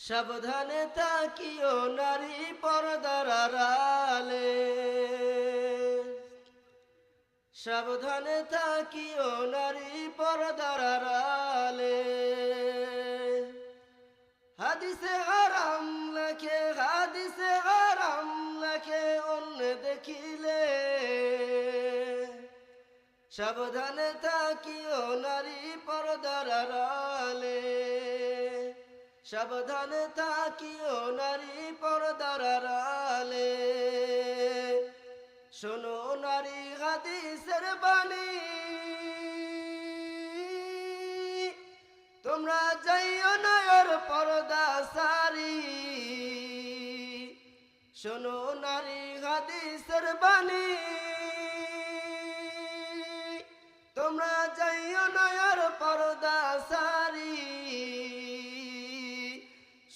সাবধানে তাকিও নারী পর্দার আড়ালে, সাবধানে তাকিও নারী পর্দার আড়ালে। হাদিসে হারাম লেখে, হাদিসে হারাম লেখে অন্য দেখিলে। সাবধানে তাকিও নারী পর্দার আড়ালে, সাবধানে তাকিও নারী পর্দার আড়ালে। শোনো নারী হাদিসের বাণী, তোমরা যাইও না ওর পর্দা সারি। শোনো নারী হাদিসের বাণী, তোমরা যাইও না ওর পর্দা সারি।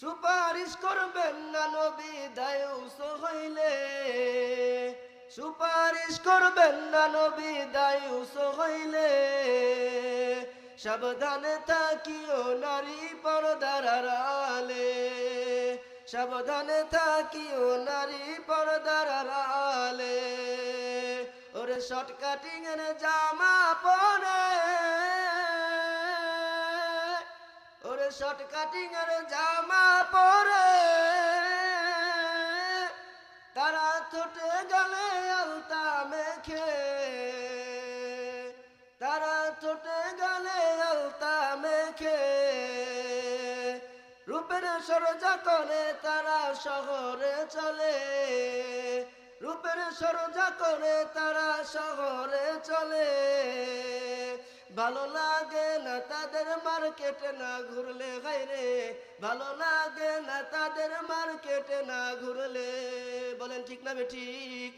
সুপারিশ করবেন না নবী দায়ুস হইলে, সুপারিশ করবেন না নবী দায়ুস হইলে। সাবধানে তাকিও নারী পর্দার আড়ালে, সাবধানে তাকিও নারী পর্দার আড়ালে। ওরে শর্ট কাটিং এর জামা পরে, ওরে শর্ট কাটিং এর জামা পরে, তারা ঠোঁটে গলে আলতা মেখে, তারা ঠোঁটে গলে আলতা মেখে। রূপের সরজা করে তারা শহরে চলে, রূপের সরজা করে তারা শহরে চলে। ভালো লাগে না তাদের মার্কেটে না ঘুরলে, গাইরে ভালো লাগে না তাদের মার্কেটে না ঘুরলে। বলেন ঠিক না বেঠিক?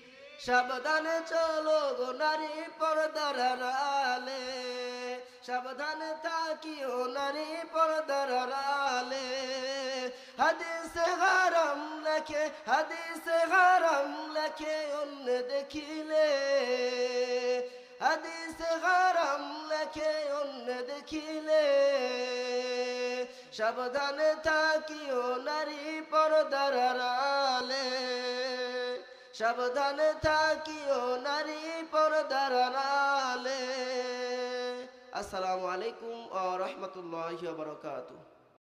সাবধানে চলো গো নারী পর্দার আড়ালে, সাবধানে তাকিও নারী পর্দার আড়ালে। হাদিসে হারাম লেখে, হাদিসে হারাম লেখে অন্য দেখিলে। হাদিসে হারাম লেখে অন্য দেখিলে। সাবধানে তাকিও নারী পর্দার আড়ালে, সাবধানে তাকিও নারী পর্দার আড়ালে। আসসালামু আলাইকুম ওয়া রাহমাতুল্লাহি ওয়া বারাকাতুহু।